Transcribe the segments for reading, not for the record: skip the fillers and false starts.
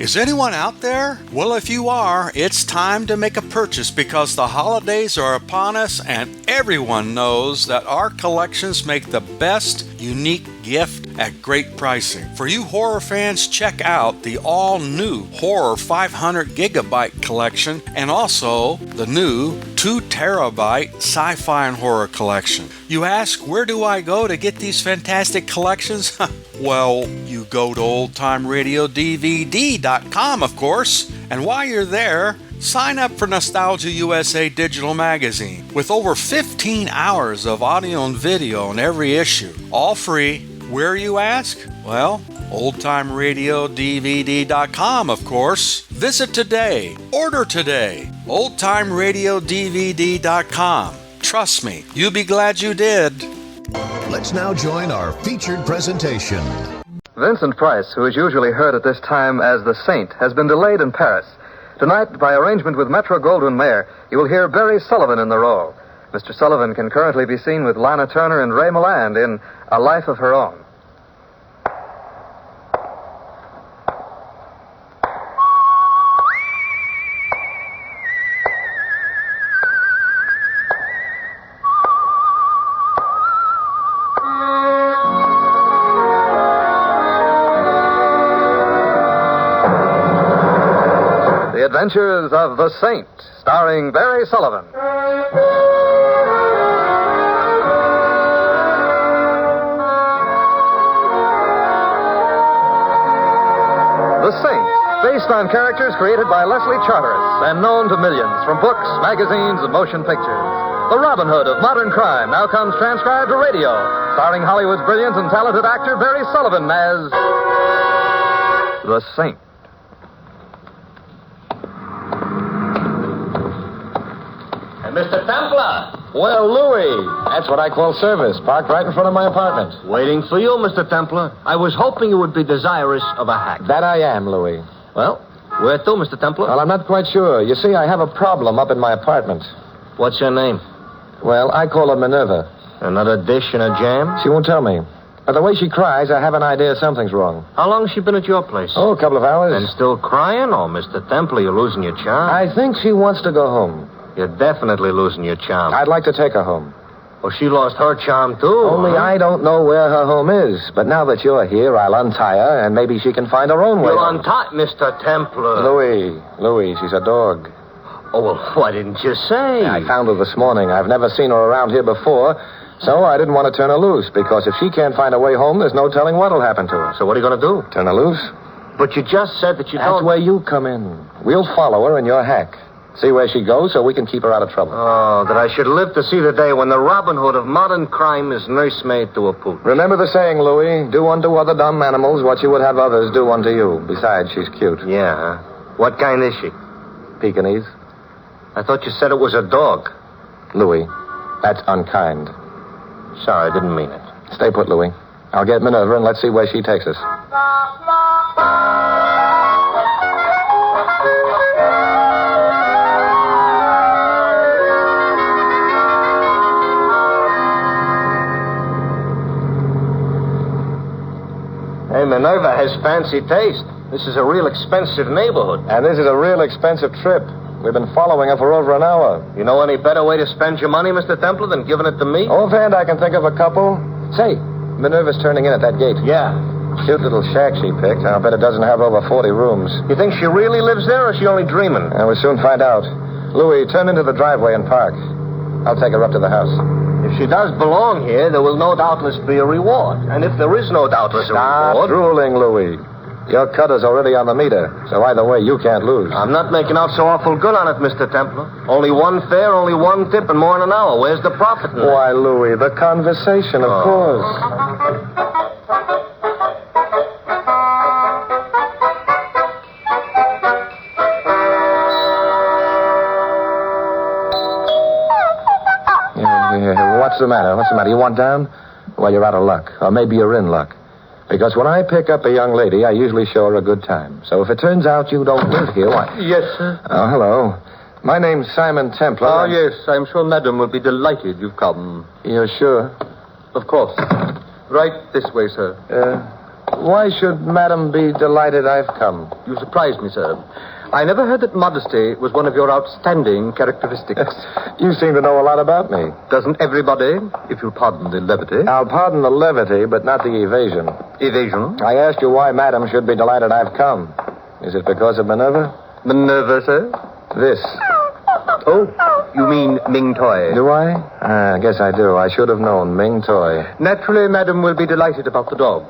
Is anyone out there? Well, if you are, it's time to make a purchase because the holidays are upon us and everyone knows that our collections make the best unique gift at great pricing. For you horror fans, check out the all-new Horror 500 Gigabyte collection and also the new 2 Terabyte Sci-Fi and Horror collection. You ask, where do I go to get these fantastic collections? Well, you go to oldtimeradiodvd.com, of course, and while you're there, sign up for Nostalgia USA Digital Magazine with over 15 hours of audio and video in every issue, all free. Where, you ask? Well, oldtimeradiodvd.com, of course. Visit today. Order today. oldtimeradiodvd.com. Trust me, you'll be glad you did. Let's now join our featured presentation. Vincent Price, who is usually heard at this time as the Saint, has been delayed in Paris. Tonight, by arrangement with Metro-Goldwyn-Mayer, you will hear Barry Sullivan in the role. Mr. Sullivan can currently be seen with Lana Turner and Ray Milland in A Life of Her Own. The Adventures of the Saint, starring Barry Sullivan. The Saint, based on characters created by Leslie Charteris and known to millions from books, magazines, and motion pictures. The Robin Hood of modern crime now comes transcribed to radio, starring Hollywood's brilliant and talented actor Barry Sullivan as the Saint. Mr. Templar! Well, Louis, that's what I call service. Parked right in front of my apartment. Waiting for you, Mr. Templar. I was hoping you would be desirous of a hack. That I am, Louis. Well, where to, Mr. Templar? Well, I'm not quite sure. You see, I have a problem up in my apartment. What's your name? Well, I call her Minerva. Another dish and a jam? She won't tell me. But the way she cries, I have an idea something's wrong. How long has she been at your place? Oh, a couple of hours. And still crying? Oh, Mr. Templar, you're losing your charm. I think she wants to go home. You're definitely losing your charm. I'd like to take her home. Well, she lost her charm, too. Only I don't know where her home is. But now that you're here, I'll untie her, and maybe she can find her own way. You'll untie Mr. Templar. Louis, she's a dog. Oh, well, why didn't you say? I found her this morning. I've never seen her around here before, so I didn't want to turn her loose, because if she can't find her way home, there's no telling what'll happen to her. So what are you going to do? Turn her loose? But you just said that you That's don't... where you come in. We'll follow her in your hack. See where she goes so we can keep her out of trouble. Oh, that I should live to see the day when the Robin Hood of modern crime is nursemaid to a poodle. Remember the saying, Louis, do unto other dumb animals what you would have others do unto you. Besides, she's cute. Yeah, huh? What kind is she? Pekingese. I thought you said it was a dog. Louis, that's unkind. Sorry, I didn't mean it. Stay put, Louis. I'll get Minerva and let's see where she takes us. Hey, Minerva has fancy taste. This is a real expensive neighborhood. And this is a real expensive trip. We've been following her for over an hour. You know any better way to spend your money, Mr. Templar, than giving it to me? Offhand, I can think of a couple. Say, Minerva's turning in at that gate. Yeah. Cute little shack she picked. I'll bet it doesn't have over 40 rooms. You think she really lives there, or is she only dreaming? We'll soon find out. Louis, turn into the driveway and park. I'll take her up to the house. If she does belong here, there will no doubtless be a reward. And if there is no doubtless a reward... Stop drooling, Louis. Your cutter's already on the meter, so either way, you can't lose. I'm not making out so awful good on it, Mr. Templar. Only one fare, only one tip, and more in an hour. Where's the profit in that? Why, Louis, the conversation, of course. What's the matter? You want down? Well, you're out of luck. Or maybe you're in luck. Because when I pick up a young lady, I usually show her a good time. So if it turns out you don't live here, why... Yes, sir. Oh, hello. My name's Simon Templar. Oh, yes. I'm sure Madam will be delighted you've come. You're sure? Of course. Right this way, sir. Why should Madam be delighted I've come? You surprised me, sir. I never heard that modesty was one of your outstanding characteristics. You seem to know a lot about me. Doesn't everybody, if you'll pardon the levity? I'll pardon the levity, but not the evasion. Evasion? I asked you why Madam should be delighted I've come. Is it because of Minerva? Minerva, sir? This. Oh, you mean Ming Toy? Do I? I guess I do. I should have known. Ming Toy. Naturally, Madam will be delighted about the dog.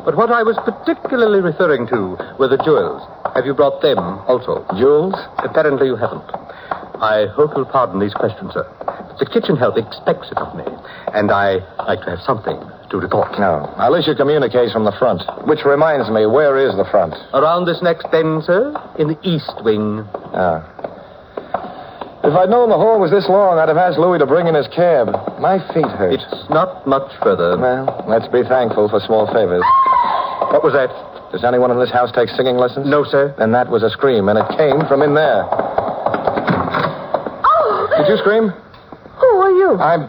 But what I was particularly referring to were the jewels. Have you brought them also? Jewels? Apparently you haven't. I hope you'll pardon these questions, sir. But the kitchen help expects it of me. And I like to have something to report. No. I'll issue communiques from the front. Which reminds me, where is the front? Around this next bend, sir, in the east wing. Ah. If I'd known the hall was this long, I'd have asked Louis to bring in his cab. My feet hurt. It's not much further. Well, let's be thankful for small favors. What was that? Does anyone in this house take singing lessons? No, sir. Then that was a scream, and it came from in there. Oh! Did you scream? Who are you? I'm...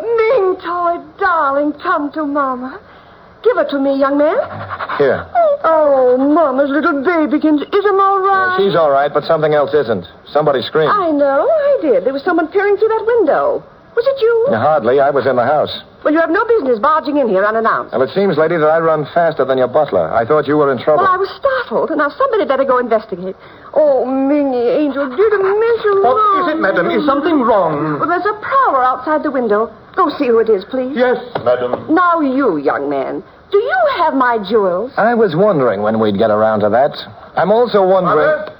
Ming Toy, darling, come to Mama. Give it to me, young man. Here. Oh, Mama's little babykins. Is him all right? She's all right, but something else isn't. Somebody screamed. I know, I did. There was someone peering through that window. Was it you? Hardly. I was in the house. Well, you have no business barging in here unannounced. Well, it seems, lady, that I run faster than your butler. I thought you were in trouble. Well, I was startled, and now somebody better go investigate. Oh, Mingy, Angel, did a miss you What wrong. is it, madam? Is something wrong? Well, there's a prowler outside the window. Go see who it is, please. Yes, madam. Now, you, young man, do you have my jewels? I was wondering when we'd get around to that. I'm also wondering...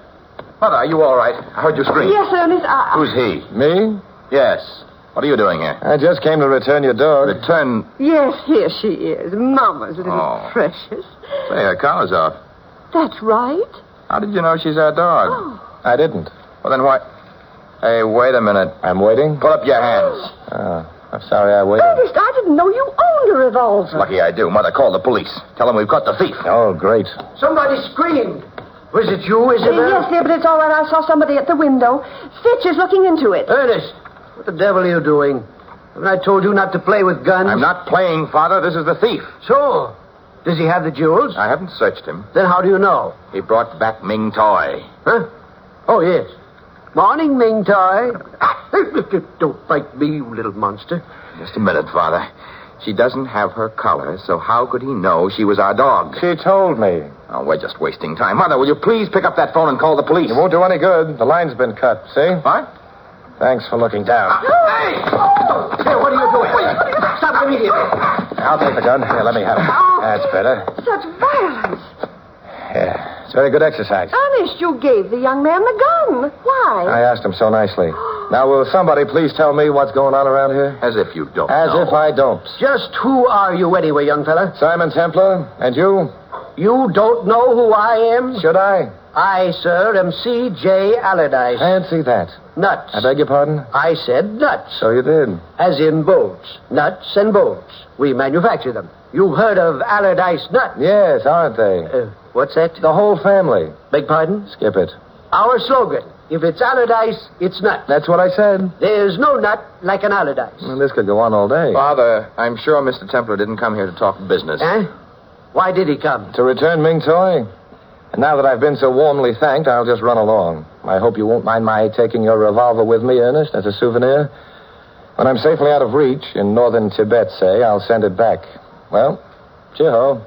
Mother, are you all right? I heard you scream. Yes, Ernest, Who's he? Me? Yes. What are you doing here? I just came to return your dog. Return... Yes, here she is. Mama's little precious. Say, her collar's off. That's right. How did you know she's our dog? Oh. I didn't. Well, then why... Hey, wait a minute. I'm waiting? Pull up your hands. I'm sorry I waited. Ernest, I didn't know you owned a revolver. Lucky I do. Mother, call the police. Tell them we've caught the thief. Oh, great. Somebody screamed. Was it you, Isabel? Yes, dear, but it's all right. I saw somebody at the window. Fitch is looking into it. Ernest, what the devil are you doing? Haven't I told you not to play with guns? I'm not playing, Father. This is the thief. So, does he have the jewels? I haven't searched him. Then how do you know? He brought back Ming Toy. Huh? Oh, yes. Morning, Ming Toy. Don't bite me, you little monster. Just a minute, Father. She doesn't have her collar, so how could he know she was our dog? She told me. Oh, we're just wasting time. Mother, will you please pick up that phone and call the police? It won't do any good. The line's been cut. See? What? Thanks for looking down. Hey! Hey, what are you doing? Stop immediately. I'll take the gun. Here, let me have it. That's better. Such violence. Yeah, it's very good exercise. Ernest, you gave the young man the gun. Why? I asked him so nicely. Now, will somebody please tell me what's going on around here? As if you don't As know. if I don't. Just who are you anyway, young fella? Simon Templar, and you? You don't know who I am? Should I? I, sir, am C.J. Allardyce. Fancy that. Nuts. I beg your pardon? I said nuts. So you did. As in bolts. Nuts and bolts. We manufacture them. You've heard of Allardyce nuts? Yes, aren't they? What's that? The whole family. Beg pardon? Skip it. Our slogan. If it's Allardyce, it's nuts. That's what I said. There's no nut like an Allardyce. Well, this could go on all day. Father, I'm sure Mr. Templar didn't come here to talk business. Eh? Why did he come? To return Ming Toy? And now that I've been so warmly thanked, I'll just run along. I hope you won't mind my taking your revolver with me, Ernest, as a souvenir. When I'm safely out of reach, in northern Tibet, say, I'll send it back. Well, cheer-ho.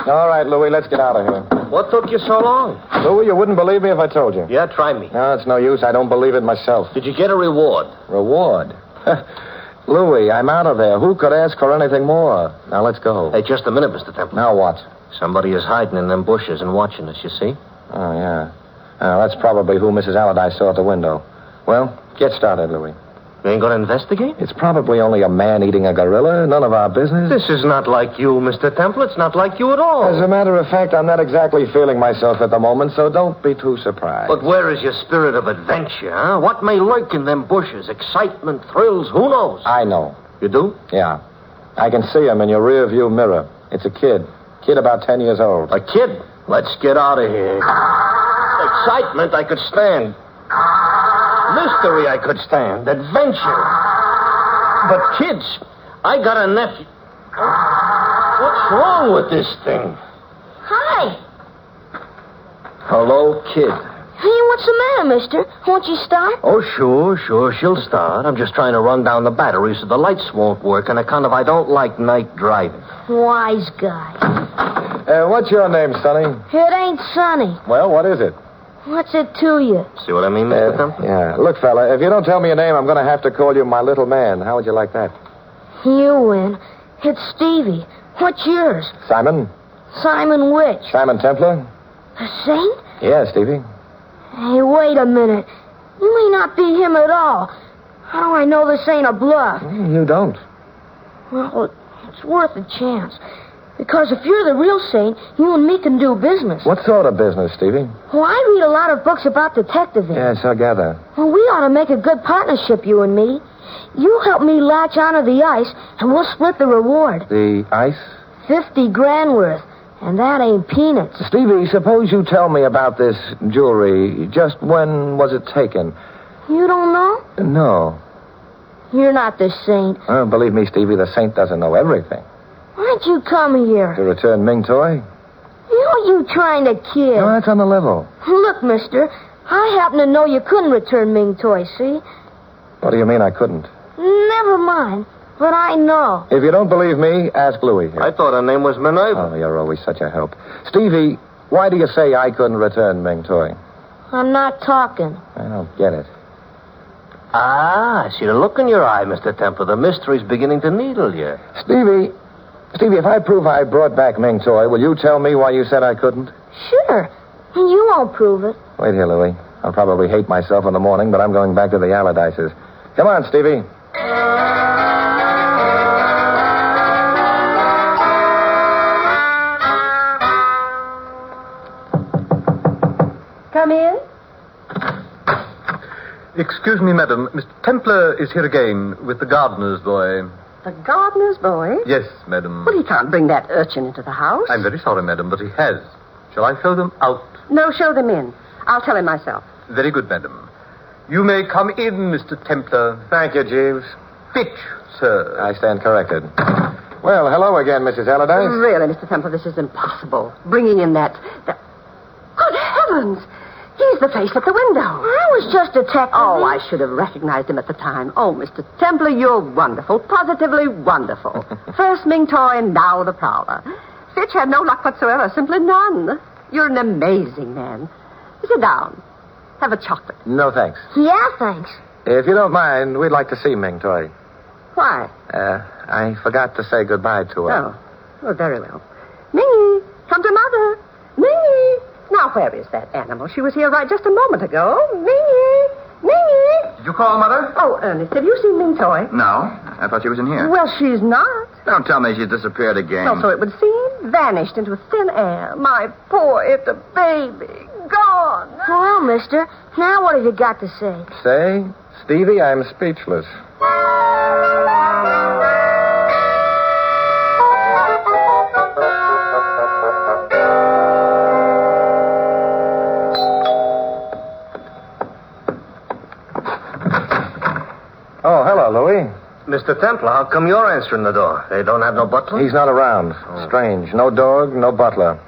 All right, Louis, let's get out of here. What took you so long? Louis, you wouldn't believe me if I told you. Yeah, try me. No, it's no use. I don't believe it myself. Did you get a reward? Reward? Louis, I'm out of there. Who could ask for anything more? Now, let's go. Hey, just a minute, Mr. Temple. Now what? Somebody is hiding in them bushes and watching us, you see? Oh, yeah. That's probably who Mrs. Allardyce saw at the window. Well, get started, Louis. You ain't going to investigate? It's probably only a man eating a gorilla. None of our business. This is not like you, Mr. Temple. It's not like you at all. As a matter of fact, I'm not exactly feeling myself at the moment, so don't be too surprised. But where is your spirit of adventure, huh? What may lurk in them bushes? Excitement, thrills, who knows? I know. You do? Yeah. I can see him in your rear view mirror. It's a kid. Kid about 10 years old. A kid? Let's get out of here. Excitement I could stand. Mystery I could stand. Adventure. But kids, I got a nephew. What's wrong with this thing? Hi. Hello, kid. Hey, what's the matter, mister? Won't you start? Oh, sure. She'll start. I'm just trying to run down the battery so the lights won't work on account of I don't like night driving. Wise guy. What's your name, Sonny? It ain't sunny. Well, what is it? What's it to you? See what I mean, Mr. Temple? Yeah. Look, fella, if you don't tell me your name, I'm going to have to call you my little man. How would you like that? You win. It's Stevie. What's yours? Simon? Simon which? Simon Templar? The saint? Yeah, Stevie. Hey, wait a minute. You may not be him at all. How do I know this ain't a bluff? You don't. Well, it's worth a chance. Because if you're the real saint, you and me can do business. What sort of business, Stevie? Well, I read a lot of books about detectiving. Yes, I gather. Well, we ought to make a good partnership, you and me. You help me latch onto the ice, and we'll split the reward. The ice? 50 grand worth. And that ain't peanuts. Stevie, suppose you tell me about this jewelry. Just when was it taken? You don't know? No. You're not the saint. Oh, believe me, Stevie, the saint doesn't know everything. Why'd you come here? To return Ming Toy? Who are you trying to kid? No, that's on the level. Look, mister, I happen to know you couldn't return Ming Toy, see? What do you mean I couldn't? Never mind, but I know. If you don't believe me, ask Louie here. I thought her name was Minerva. Oh, you're always such a help. Stevie, why do you say I couldn't return Ming Toy? I'm not talking. I don't get it. Ah, I see the look in your eye, Mr. Temple. The mystery's beginning to needle you. Stevie, if I prove I brought back Ming Toy, will you tell me why you said I couldn't? Sure. And you won't prove it. Wait here, Louie. I'll probably hate myself in the morning, but I'm going back to the Allardyces. Come on, Stevie. Come in. Excuse me, madam. Mr. Templar is here again with the gardener's boy. The gardener's boy? Yes, madam. Well, he can't bring that urchin into the house. I'm very sorry, madam, but he has. Shall I show them out? No, show them in. I'll tell him myself. Very good, madam. You may come in, Mr. Templar. Thank you, Jeeves. Fitch, sir. I stand corrected. Well, hello again, Mrs. Allardyce. Really, Mr. Temple, this is impossible. Bringing in that... Good heavens! He's the face at the window. I was just a detective. Oh, I should have recognized him at the time. Oh, Mr. Templar, you're wonderful. Positively wonderful. First Ming Toy and now the Prowler. Fitch had no luck whatsoever. Simply none. You're an amazing man. Sit down. Have a chocolate. No, thanks. Yeah, thanks. If you don't mind, we'd like to see Ming Toy. Why? I forgot to say goodbye to her. Oh, well, very well. Mingy, come to Mother. Mingy. Now, where is that animal? She was here right just a moment ago. Mingy. Mingy. Did you call, Mother? Oh, Ernest, have you seen Ming Toy? No. I thought she was in here. Well, she's not. Don't tell me she's disappeared again. Well, so it would seem. Vanished into thin air. My poor little baby. Gone. Well, mister, now what have you got to say? Say, Stevie, I'm speechless. Oh, hello, Louie. Mr. Templar, how come you're answering the door? They don't have no butler? He's not around. Strange. No dog, no butler.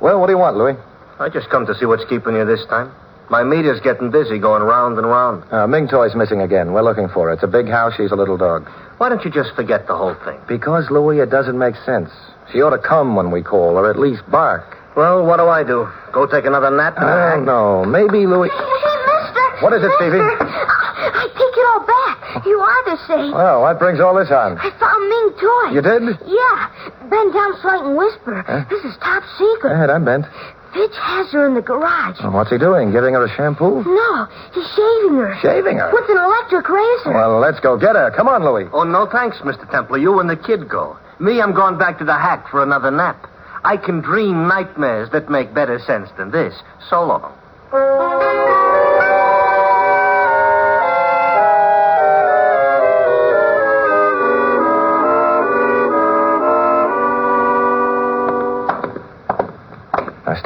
Well, what do you want, Louie? I just come to see what's keeping you this time. My meter's getting busy going round and round. Ming Toy's missing again. We're looking for her. It's a big house. She's a little dog. Why don't you just forget the whole thing? Because, Louie, it doesn't make sense. She ought to come when we call, or at least bark. Well, what do? Go take another nap? Oh, no. Maybe, Louie... Hey, mister. What is it, Stevie? I take it all back. You are the saint. Well, what brings all this on? I found Ming Toy. You did? Yeah. Bend down so I can whisper. Huh? This is top secret. Go ahead, I'm bent. Fitch has her in the garage. Oh, what's he doing? Giving her a shampoo? No, he's shaving her. Shaving her? With an electric razor. Well, let's go get her. Come on, Louie. Oh, no thanks, Mr. Templar. You and the kid go. Me, I'm going back to the hack for another nap. I can dream nightmares that make better sense than this. So long.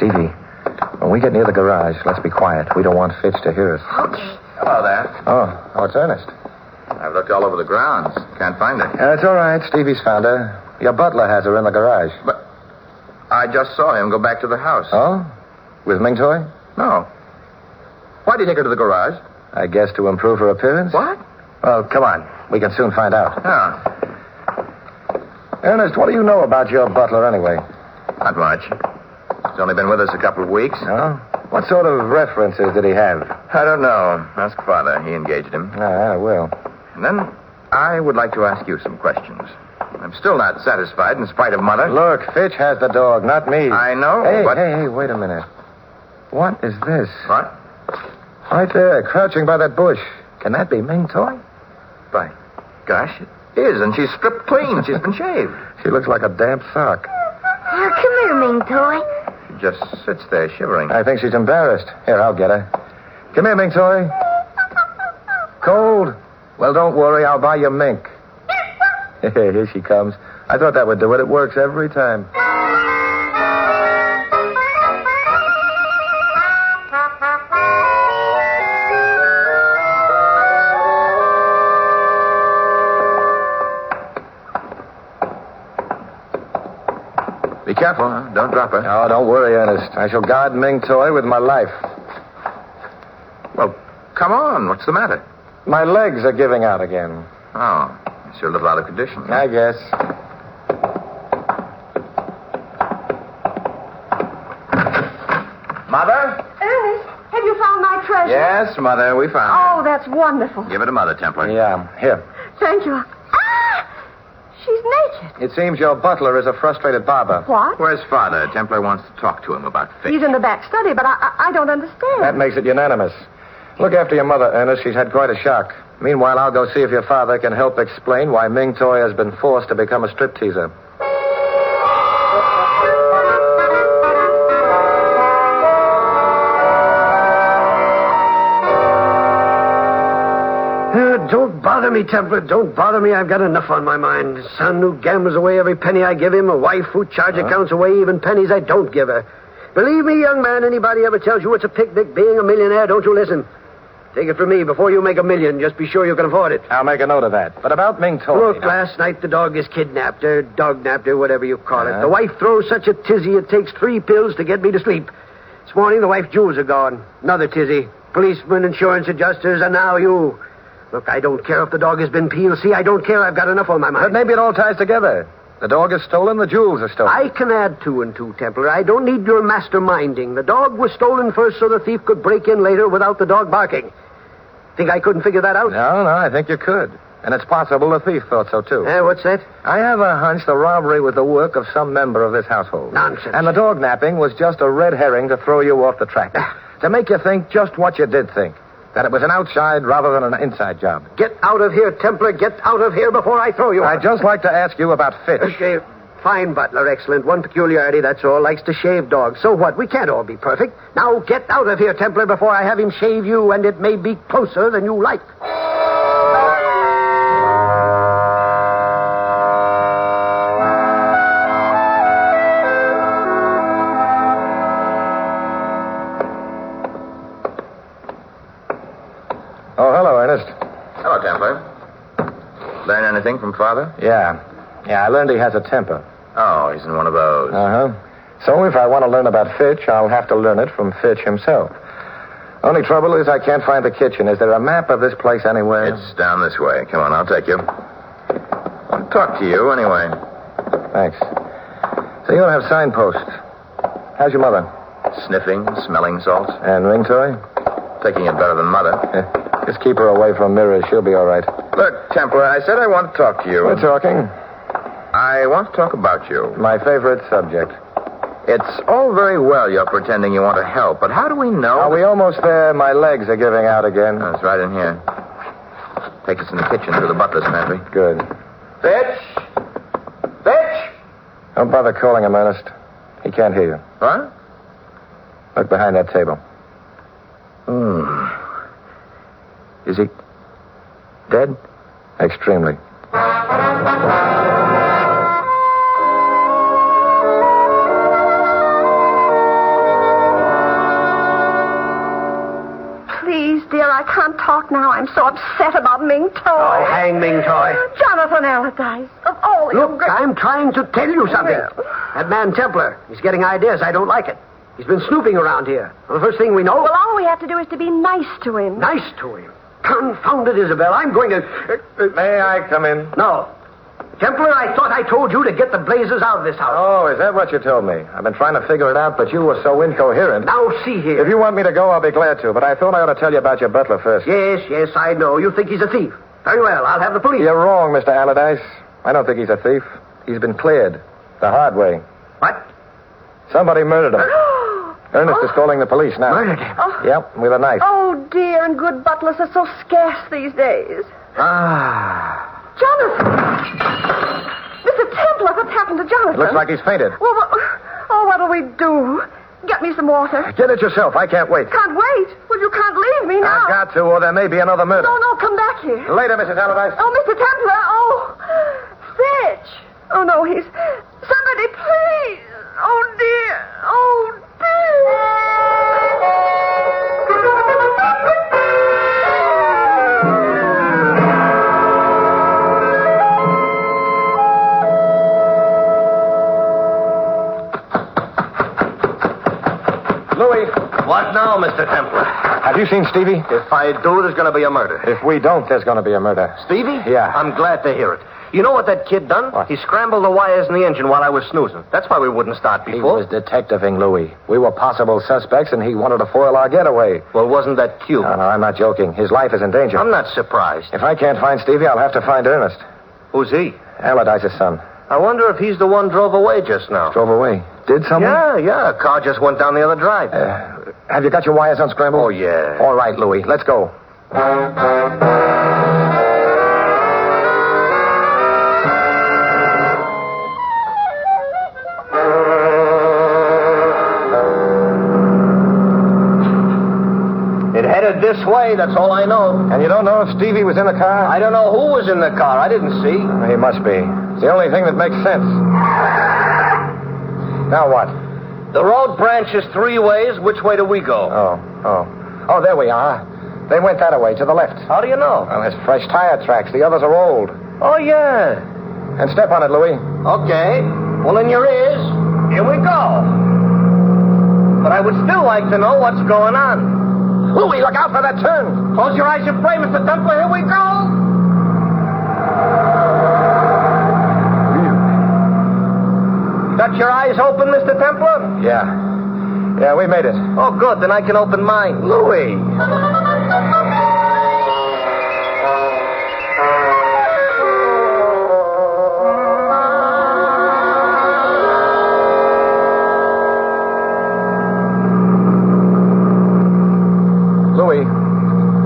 Stevie, when we get near the garage, let's be quiet. We don't want Fitch to hear us. Okay. Hello there. Oh, it's Ernest. I've looked all over the grounds. Can't find her. It's all right. Stevie's found her. Your butler has her in the garage. But I just saw him go back to the house. Oh? With Ming Toy? No. Why'd he take her to the garage? I guess to improve her appearance? What? Well, come on. We can soon find out. Oh, Ernest, what do you know about your butler anyway? not much. He's only been with us a couple of weeks. Oh? What sort of references did he have? I don't know. Ask Father. He engaged him. I will. And then I would like to ask you some questions. I'm still not satisfied in spite of Mother. Look, Fitch has the dog, not me. I know, Hey, but... hey, wait a minute. What is this? What? Right there, crouching by that bush. Can that be Ming Toy? By gosh, it is, and she's stripped clean. She's been shaved. She looks like a damp sock. Oh, come here, Ming Toy. She just sits there shivering. I think she's embarrassed. Here, I'll get her. Come here, Ming Toy. Cold? Well, don't worry. I'll buy you mink. Here she comes. I thought that would do it. It works every time. Be careful, huh? Don't drop her. Oh, don't worry, Ernest. I shall guard Ming Toy with my life. Well, come on. What's the matter? My legs are giving out again. Oh, guess you're a little out of condition. I guess. Mother? Ernest, have you found my treasure? Yes, Mother, we found Oh, that's wonderful. her. Give it to Mother, Templar. Yeah, here. Thank you. Ah! She's naked. It seems your butler is a frustrated barber. What? Where's Father? Templar wants to talk to him about Fitch. He's in the back study, but I don't understand. That makes it unanimous. Look after your mother, Ernest. She's had quite a shock. Meanwhile, I'll go see if your father can help explain why Ming Toy has been forced to become a stripteaser. Don't bother me, Templar. Don't bother me. I've got enough on my mind. A son who gambles away every penny I give him, a wife who charge accounts away even pennies I don't give her. Believe me, young man, anybody ever tells you it's a picnic being a millionaire, don't you listen. Take it from me, before you make $1 million, just be sure you can afford it. I'll make a note of that. But about Ming Toy... Look, last night the dog is kidnapped, or dog-napped, or whatever you call it. Uh-huh. The wife throws such a tizzy it takes 3 pills to get me to sleep. This morning the wife's jewels are gone. Another tizzy. Policemen, insurance adjusters, and now you. Look, I don't care if the dog has been peeled. See, I don't care. I've got enough on my mind. But maybe it all ties together. The dog is stolen, the jewels are stolen. I can add 2 and 2, Templar. I don't need your masterminding. The dog was stolen first so the thief could break in later without the dog barking. Think I couldn't figure that out? No, I think you could. And it's possible the thief thought so, too. What's that? I have a hunch the robbery was the work of some member of this household. Nonsense. And the dog napping was just a red herring to throw you off the track. To make you think just what you did think. That it was an outside rather than an inside job. Get out of here, Templar. Get out of here before I throw you. I'd just like to ask you about Fitch. Okay, fine, Butler. Excellent. One peculiarity, that's all. Likes to shave dogs. So what? We can't all be perfect. Now get out of here, Templar, before I have him shave you, and it may be closer than you like. Oh, hello, Ernest. Hello, Templar. Learn anything from Father? Yeah, I learned he has a temper. Oh, he's in one of those. Uh-huh. So if I want to learn about Fitch, I'll have to learn it from Fitch himself. Only trouble is I can't find the kitchen. Is there a map of this place anywhere? It's down this way. Come on, I'll take you. I'll talk to you anyway. Thanks. So you don't have signposts. How's your mother? Sniffing, smelling salts. And Ming Toy? Taking it better than Mother. Just keep her away from mirrors. She'll be all right. Look, Templar, I said I want to talk to you. We're talking. I want to talk about you. My favorite subject. It's all very well you're pretending you want to help, but how do we know? Are we almost there? My legs are giving out again. Oh, it's right in here. Take us in the kitchen through the butler's pantry. Good. Fitch! Fitch! Don't bother calling him, Ernest. He can't hear you. What? Look behind that table. Is he dead? Extremely. I can't talk now. I'm so upset about Ming Toy. Oh, hang Ming Toy. Jonathan Allardyce, of all the Look, I'm trying to tell you something. That man Templar, he's getting ideas. I don't like it. He's been snooping around here. Well, the first thing we know... Well, all we have to do is to be nice to him. Nice to him? Confound it, Isabel. I'm going to... May I come in? No. Templar, I thought I told you to get the blazes out of this house. Oh, is that what you told me? I've been trying to figure it out, but you were so incoherent. Now, see here. If you want me to go, I'll be glad to, but I thought I ought to tell you about your butler first. Yes, I know. You think he's a thief. Very well, I'll have the police. You're wrong, Mr. Allardyce. I don't think he's a thief. He's been cleared. The hard way. What? Somebody murdered him. Ernest is calling the police now. Murdered him? Yep, with a knife. Oh, dear, and good butlers are so scarce these days. Ah. Jonathan! Mr. Templar, what's happened to Jonathan? It looks like he's fainted. Well, what'll we do? Get me some water. Get it yourself. I can't wait. Can't wait? Well, you can't leave me now. I've got to, or there may be another murder. No, come back here. Later, Mrs. Allardyce. Oh, Mr. Templar. Oh, Fitch. Oh, no, he's... Somebody, please. Oh, dear. Oh, Louis. What now, Mr. Templar? Have you seen Stevie? If I do, there's going to be a murder. If we don't, there's going to be a murder. Stevie? Yeah. I'm glad to hear it. You know what that kid done? What? He scrambled the wires in the engine while I was snoozing. That's why we wouldn't start He before. was detectiving Louis. We were possible suspects, and he wanted to foil our getaway. Well, wasn't that cute? No, I'm not joking. His life is in danger. I'm not surprised. If I can't find Stevie, I'll have to find Ernest. Who's he? Allardyce's son. I wonder if he's the one drove away just now. Drove away. Did someone? Yeah. A car just went down the other drive. Have you got your wires unscrambled? Oh, yeah. All right, Louis. Let's go. It headed this way, that's all I know. And you don't know if Stevie was in the car? I don't know who was in the car. I didn't see. He must be. It's the only thing that makes sense. Now what? The road branches three ways. Which way do we go? Oh, there we are. They went that way, to the left. How do you know? Well, there's fresh tire tracks. The others are old. Oh, yeah. And step on it, Louis. Okay. Well, in your ears. Here we go. But I would still like to know what's going on. Louis, look out for that turn. Close your eyes and pray, Mr. Templar. Here we go. Got your eyes open, Mr. Templar? Yeah, we made it. Oh, good. Then I can open mine. Louis. Louis,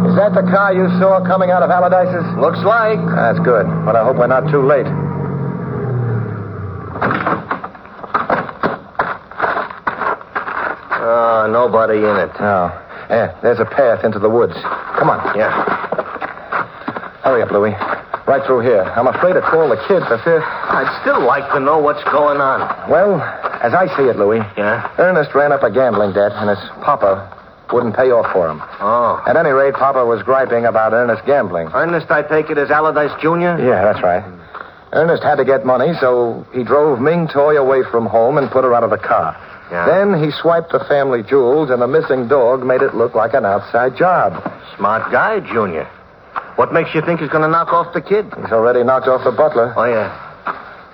is that the car you saw coming out of Allardyce's? Looks like. That's good, but I hope we're not too late. Nobody in it. Oh. Yeah, there's a path into the woods. Come on. Yeah. Hurry up, Louis. Right through here. I'm afraid to call the kid for fear. I'd still like to know what's going on. Well, as I see it, Louis, Yeah? Ernest ran up a gambling debt, and his papa wouldn't pay off for him. Oh. At any rate, Papa was griping about Ernest gambling. Ernest, I take it, is Allardyce Jr.? Yeah, that's right. Ernest had to get money, so he drove Ming Toy away from home and put her out of the car. Yeah. Then he swiped the family jewels, and the missing dog made it look like an outside job. Smart guy, Junior. What makes you think he's going to knock off the kid? He's already knocked off the butler. Oh, yeah.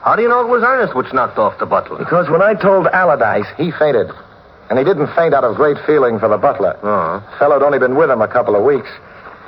How do you know it was Ernest which knocked off the butler? Because when I told Allardyce, he fainted. And he didn't faint out of great feeling for the butler. Oh. Fellow'd only been with him a couple of weeks.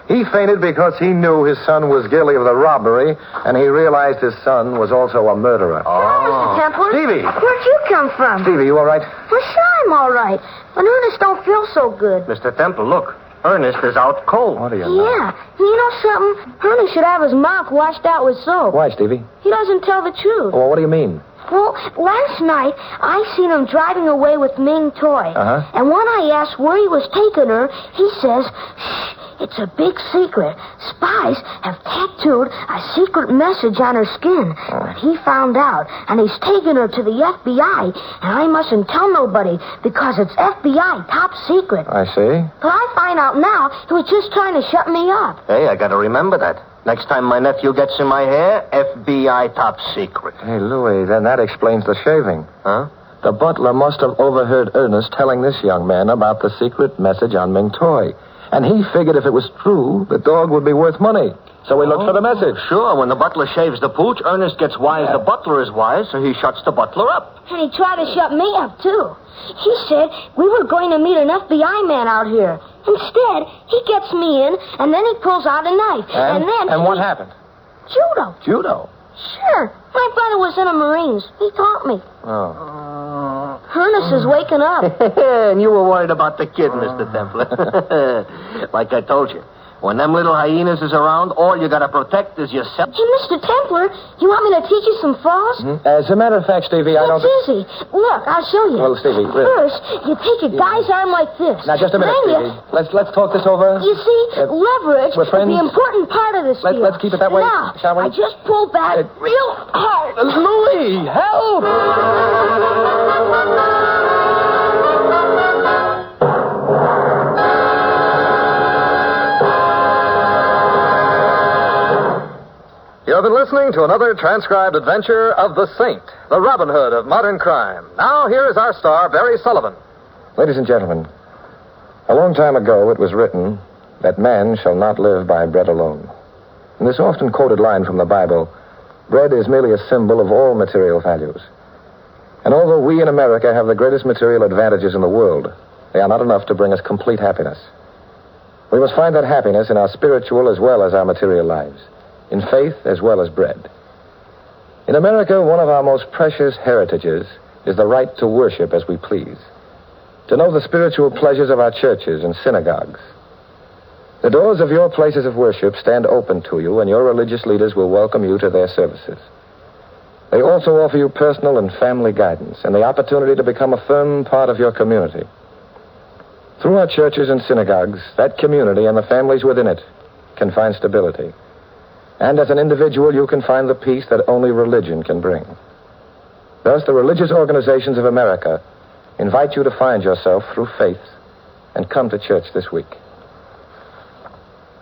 He fainted because he knew his son was guilty of the robbery, and he realized his son was also a murderer. Mr. Templar. Stevie. Where'd you come from? Stevie, you all right? Well, sure I'm all right. But Ernest don't feel so good. Mr. Temple, look. Ernest is out cold. What do you know? Yeah. You know something? Ernest should have his mouth washed out with soap. Why, Stevie? He doesn't tell the truth. Well, what do you mean? Well, last night, I seen him driving away with Ming Toy. Uh-huh. And when I asked where he was taking her, he says, shh, It's a big secret. Spies have tattooed a secret message on her skin. But he found out, and he's taken her to the FBI, and I mustn't tell nobody because it's FBI top secret. I see. But I find out now he was just trying to shut me up. Hey, I gotta remember that. Next time my nephew gets in my hair, FBI top secret. Hey, Louis, then that explains the shaving. Huh? The butler must have overheard Ernest telling this young man about the secret message on Ming Toy. And he figured if it was true, the dog would be worth money. So he looked for the message. Sure, when the butler shaves the pooch, Ernest gets wise. The butler is wise, so he shuts the butler up. And he tried to shut me up, too. He said we were going to meet an FBI man out here. Instead, he gets me in, and then he pulls out a knife. And what happened? Judo. Judo? Sure. My brother was in the Marines. He taught me. Oh. Ernest is waking up. And you were worried about the kid, Mr. Templar. Like I told you, when them little hyenas is around, all you gotta protect is yourself. Hey, Mr. Templar, you want me to teach you some falls? As a matter of fact, Stevie, I don't... It's easy. Look, I'll show you. Well, Stevie, really... First, you take your guy's arm like this. Now, just a minute, then Stevie. Let's talk this over. You see, leverage is the important part of this deal. Let's keep it that way, now, shall we? I just pull back real hard. Louis, help! You've been listening to another transcribed adventure of the Saint, the Robin Hood of modern crime. Now, here is our star, Barry Sullivan. Ladies and gentlemen, a long time ago it was written that man shall not live by bread alone. In this often quoted line from the Bible, bread is merely a symbol of all material values. And although we in America have the greatest material advantages in the world, they are not enough to bring us complete happiness. We must find that happiness in our spiritual as well as our material lives, in faith as well as bread. In America, one of our most precious heritages is the right to worship as we please, to know the spiritual pleasures of our churches and synagogues. The doors of your places of worship stand open to you, and your religious leaders will welcome you to their services. They also offer you personal and family guidance and the opportunity to become a firm part of your community. Through our churches and synagogues, that community and the families within it can find stability. And as an individual, you can find the peace that only religion can bring. Thus, the religious organizations of America invite you to find yourself through faith and come to church this week.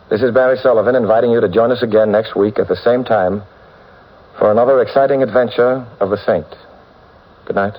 This is Barry Sullivan inviting you to join us again next week at the same time for another exciting adventure of the Saint. Good night.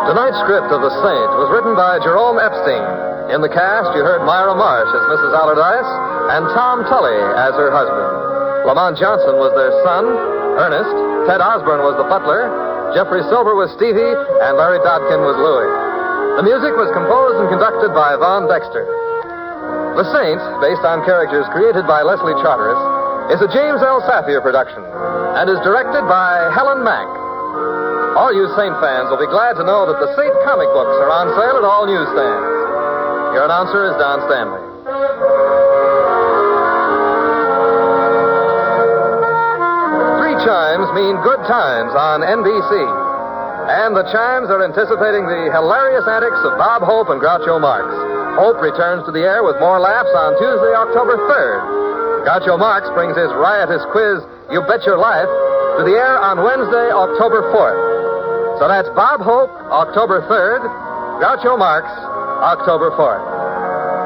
Tonight's script of The Saint was written by Jerome Epstein. In the cast, you heard Myra Marsh as Mrs. Allardyce and Tom Tully as her husband. Lamont Johnson was their son, Ernest. Ted Osborne was the butler. Jeffrey Silver was Stevie, and Larry Dodkin was Louis. The music was composed and conducted by Von Dexter. The Saint, based on characters created by Leslie Charteris, is a James L. Safier production and is directed by Helen Mack. All you Saint fans will be glad to know that the Saint comic books are on sale at all newsstands. Your announcer is Don Stanley. 3 chimes mean good times on NBC. And the chimes are anticipating the hilarious antics of Bob Hope and Groucho Marx. Hope returns to the air with more laughs on Tuesday, October 3rd. Groucho Marx brings his riotous quiz, You Bet Your Life, to the air on Wednesday, October 4th. So that's Bob Hope, October 3rd, Groucho Marx, October 4th.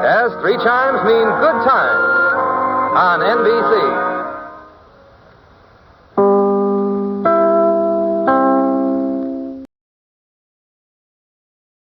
Yes, 3 chimes mean good times on NBC.